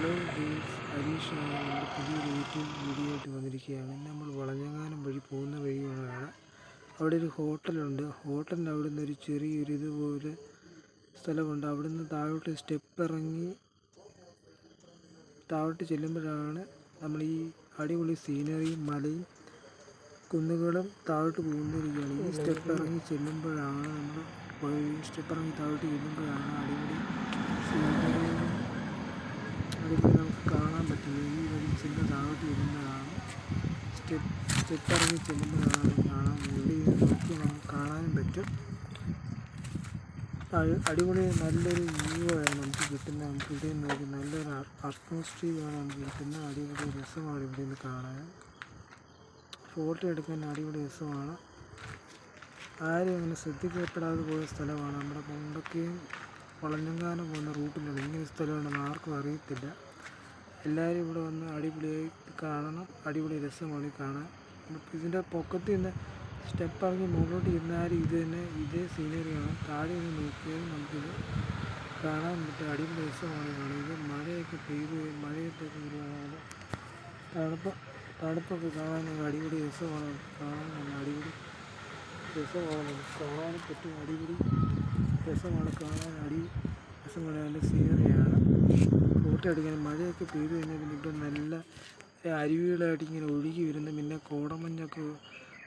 Hello games ഹരീഷാണ്. നമ്മുടെ പുതിയൊരു YouTube video ആയിട്ട് വന്നിരിക്കുകയാണ്. നമ്മൾ വളഞ്ഞങ്ങാനം വഴി പോകുന്ന വഴിയാണ്. അവിടെ ഒരു ഹോട്ടലുണ്ട്. ഹോട്ടലിൻ്റെ അവിടെ നിന്ന് ഒരു ചെറിയൊരു ഇതുപോലെ സ്ഥലമുണ്ട്. അവിടെ നിന്ന് താഴോട്ട് സ്റ്റെപ്പ് ഇറങ്ങി താഴോട്ട് ചെല്ലുമ്പോഴാണ് നമ്മൾ ഈ അടിപൊളി സീനറിയും മലയും കുന്നുകളും താഴോട്ട് പോകുന്നതിരിക്കുകയാണ്. ഈ സ്റ്റെപ്പ് ഇറങ്ങി ചെല്ലുമ്പോഴാണ് താഴോട്ട് ചെല്ലുമ്പോഴാണ് അടിപൊളി സീനറിയും നമുക്ക് കാണാൻ പറ്റുന്നത്. ഈ വഴി ചെന്ന് താഴോട്ട് ചെല്ലുമ്പോഴാണ് സ്റ്റെപ്പ് ഇറങ്ങി ചെല്ലുമ്പോഴാണ് കാണാൻ ഉള്ളിൽ നോക്കി നമുക്ക് കാണാനും പറ്റും. അടിപൊളി നല്ലൊരു വ്യൂ ആണ് നമുക്ക് കിട്ടുന്നത്. നമുക്ക് ഇവിടെ നോക്കി നല്ലൊരു അറ്റ്മോസ്ഫിയറാണ് നമുക്ക് കിട്ടുന്നത്. അടിപൊളി രസമാണ് ഇവിടെ നിന്ന് കാണാൻ. ഫോട്ടോ എടുക്കാൻ അടിപൊളി രസമാണ്. ആരും അങ്ങനെ ശ്രദ്ധിക്കപ്പെടാതെ പോയ സ്ഥലമാണ്. നമ്മുടെ മുണ്ടക്കയും വളഞ്ഞങ്ങാനം പോകുന്ന റൂട്ടിലാണ് ഇങ്ങനെ സ്ഥലമുണ്ടെന്ന് ആർക്കും അറിയത്തില്ല. എല്ലാവരും ഇവിടെ വന്ന് അടിപൊളിയായി കാണണം. അടിപൊളി രസമാണ് കാണാൻ. ഇതിൻ്റെ പൊക്കത്തിൽ നിന്ന് സ്റ്റെപ്പ് ഇറങ്ങി മുകളിലോട്ട് ഇരുന്നാലും ഇതേ സീനറിയാണ്. താഴെ നിന്ന് നോക്കിയാൽ നമുക്കിത് കാണാൻ പറ്റും. അടിപൊളി രസമാണ് കാണുന്നത്. ഇത് മഴയൊക്കെ വരുവാണ്. തണുപ്പൊക്കെ കാണാൻ അടിപൊളി രസമാണ്. അടിപൊളി രസമാണ് നമുക്ക് കാണാനും പറ്റും. അടിപൊളി രസമാണ് കാണാൻ. രസമാണ്. നല്ല സീനറിയാണ്. ഫോട്ടോ എടുക്കാൻ മഴയൊക്കെ പെയ്തു കഴിഞ്ഞാൽ പിന്നെ ഇവിടെ നല്ല അരുവികളായിട്ട് ഇങ്ങനെ ഒഴുകി വരുന്ന പിന്നെ കോടമഞ്ഞൊക്കെ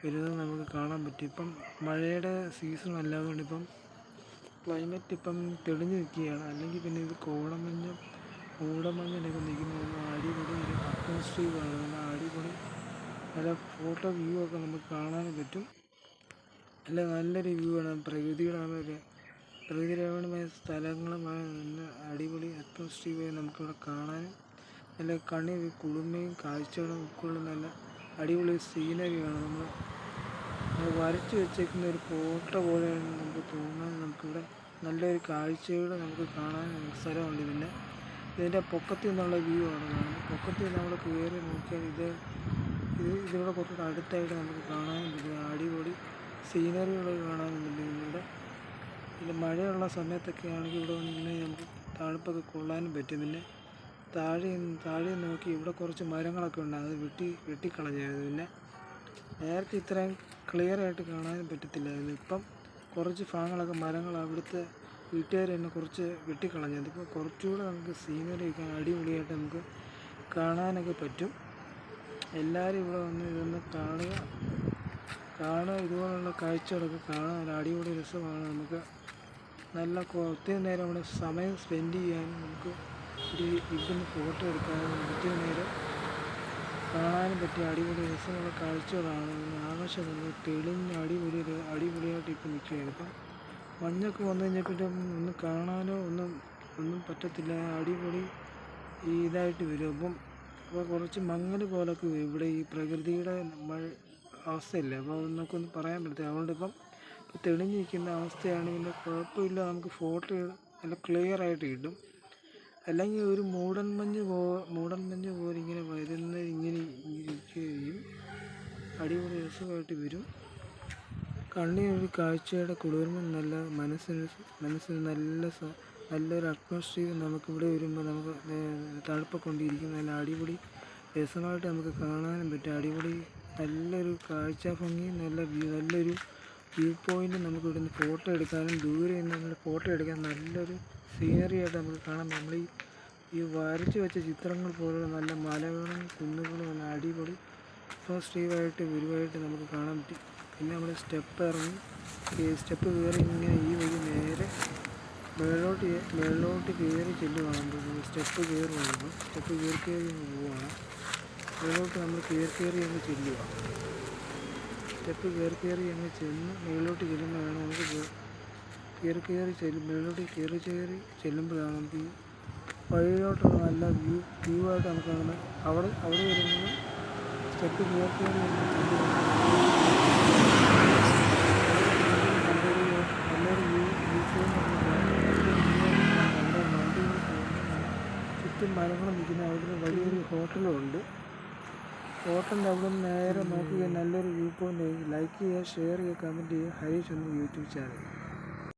വരുന്നത് നമുക്ക് കാണാൻ പറ്റും. ഇപ്പം മഴയുടെ സീസൺ അല്ലാതുകൊണ്ട് ഇപ്പം ക്ലൈമറ്റ് ഇപ്പം തെളിഞ്ഞ് നിൽക്കുകയാണ്. അല്ലെങ്കിൽ പിന്നെ ഇത് മൂടമഞ്ഞിനൊക്കെ നിൽക്കുന്ന അടിപൊളി ഒരു അറ്റ്മോസ്ഫിയറാണ്. അടിപൊളി നല്ല ഫോട്ടോ വ്യൂ ഒക്കെ നമുക്ക് കാണാനും പറ്റും. നല്ലൊരു വ്യൂ ആണ്. പ്രകൃതിരമണീയമായ സ്ഥലങ്ങളുമായ നല്ല അടിപൊളി അറ്റ്മോസ്ഫിയർ നമുക്കിവിടെ കാണാനും നല്ല കണ്ണിന് കുളിർമയും കാഴ്ചകളും ഉൾക്കൊള്ളുന്ന നല്ല അടിപൊളി സീനറിയാണ്. നമ്മൾ വരച്ച് വെച്ചേക്കുന്ന ഒരു ഫോട്ടോ പോലെയാണ് നമുക്ക് തോന്നുന്നത്. നമുക്കിവിടെ നല്ലൊരു കാഴ്ചകൾ നമുക്ക് കാണാൻ സ്ഥലമുണ്ട്. പിന്നെ ഇതിൻ്റെ പൊക്കത്തിൽ നിന്നുള്ള വ്യൂ ആണ് കാണുന്നത്. പൊക്കത്തിൽ നമ്മൾ കയറി നോക്കിയാൽ ഇതിവിടെ കുറച്ച് അടുത്തായിട്ട് നമുക്ക് കാണാനും പറ്റും. അടിപൊളി സീനറികൾ കാണാനും പറ്റും. പിന്നെ മഴയുള്ള സമയത്തൊക്കെ ആണെങ്കിൽ ഇവിടെ നിന്ന് നമുക്ക് തണുപ്പൊക്കെ കൊള്ളാനും പറ്റും. പിന്നെ താഴെ നോക്കി ഇവിടെ കുറച്ച് മരങ്ങളൊക്കെ ഉണ്ട്. അത് വെട്ടിക്കളഞ്ഞായിരുന്നു. പിന്നെ നേരത്തെ ഇത്രയും ക്ലിയർ ആയിട്ട് കാണാനും പറ്റത്തില്ലായിരുന്നു. ഇപ്പം കുറച്ച് ഭാഗങ്ങളൊക്കെ മരങ്ങൾ അവിടുത്തെ വീട്ടുകാർ തന്നെ കുറച്ച് വെട്ടിക്കളഞ്ഞത്. ഇപ്പോൾ കുറച്ചുകൂടെ നമുക്ക് സീനറി ഒക്കെ അടിപൊളിയായിട്ട് നമുക്ക് കാണാനൊക്കെ പറ്റും. എല്ലാവരും ഇവിടെ വന്ന് ഇതൊന്ന് കാണുക. ഇതുപോലുള്ള കാഴ്ചകളൊക്കെ കാണാൻ അടിപൊളി രസമാണ്. നമുക്ക് നല്ല ഒത്തിരി നേരം ഇവിടെ സമയം സ്പെൻഡ് ചെയ്യാനും നമുക്ക് ഇവിടുന്ന് ഫോട്ടോ എടുക്കാനും ഒത്തിരി നേരം കാണാനും പറ്റിയ അടിപൊളി രസമുള്ള കാഴ്ചകളാണ്. ആകാശം നമ്മൾ തെളിഞ്ഞ് അടിപൊളിയായിട്ട് ഇപ്പം നിൽക്കുകയാണ്. ഇപ്പം മഞ്ഞൊക്കെ വന്നു കഴിഞ്ഞപ്പോൾ ഒന്നും കാണാനോ ഒന്നും പറ്റത്തില്ല. അടിപൊളി ഇതായിട്ട് വരും. അപ്പോൾ കുറച്ച് മങ്ങൽ പോലൊക്കെ വരും ഇവിടെ ഈ പ്രകൃതിയുടെ അവസ്ഥയില്ല. അപ്പോൾ നമുക്കൊന്നും പറയാൻ പറ്റത്തില്ല. അതുകൊണ്ട് ഇപ്പം തെളിഞ്ഞിരിക്കുന്ന അവസ്ഥയാണ്. പിന്നെ കുഴപ്പമില്ല. നമുക്ക് ഫോട്ടോ നല്ല ക്ലിയർ ആയിട്ട് കിട്ടും. അല്ലെങ്കിൽ ഒരു മൂടൽമഞ്ഞ് പോലെ ഇങ്ങനെ ഇങ്ങനെ ഇരിക്കുകയും അടിപൊളി രസമായിട്ട് വരും. കണ്ണിനൊരു കാഴ്ചയുടെ കുളിർമ നല്ല മനസ്സിന് നല്ലൊരു അറ്റ്മോസ്ഫിയർ നമുക്കിവിടെ വരുമ്പോൾ നമുക്ക് തണുപ്പൊക്കെ കൊണ്ടിരിക്കുന്ന നല്ല അടിപൊളി രസമായിട്ട് നമുക്ക് കാണാനും പറ്റും. അടിപൊളി നല്ലൊരു കാഴ്ച ഭംഗി നല്ലൊരു വ്യൂ പോയിൻ്റ് നമുക്ക് ഇവിടുന്ന് ഫോട്ടോ എടുക്കാനും ദൂരെ നിന്ന് നമ്മൾ ഫോട്ടോ എടുക്കാൻ നല്ലൊരു സീനറി ആയിട്ട് നമുക്ക് കാണാം. നമ്മൾ ഈ വരച്ച് വെച്ച ചിത്രങ്ങൾ പോലുള്ള നല്ല മലകളും കുന്നുകളും നല്ല അടിപൊളി അറ്റ്മോസ്ഫിയറായിട്ട് വരുവായിട്ട് നമുക്ക് കാണാൻ പറ്റും. പിന്നെ നമ്മൾ സ്റ്റെപ്പ് കയറി ഇങ്ങനെ ഈ വഴി നേരെ മേളിലോട്ട് കയറി ചെല്ലുവാണ്. സ്റ്റെപ്പ് കയറി പോവുകയാണ്. മേളിലോട്ട് നമ്മൾ കയറി അങ്ങ് ചെല്ലുക. സ്റ്റെപ്പ് കയറി അങ്ങ് ചെന്ന് മേളിലോട്ട് ചെല്ലുമ്പോഴാണ് നമുക്ക് മേളിലോട്ട് കയറി ചെല്ലുമ്പോഴാണ് നമുക്ക് ഈ വഴിയിലോട്ടുള്ള നല്ല വ്യൂ ആയിട്ട് നമുക്ക് കാണുന്നത്. അവിടെ വരുന്നത് സ്റ്റെപ്പ് കയറി നല്ലൊരു വ്യൂ ചുറ്റും മരങ്ങൾ നിൽക്കുന്ന അവിടെ വലിയൊരു ഹോട്ടലും ഉണ്ട്. ഹോട്ടലിൻ്റെ അവിടെ നിന്ന് നേരെ നോക്കുകയും നല്ലൊരു വ്യൂ പോയിൻ്റ്. ലൈക്ക് ചെയ്യുക, ഷെയർ ചെയ്യുക, കമൻറ്റ് ചെയ്യുക. ഹരീഷ് എന്ന യൂട്യൂബ് ചാനൽ.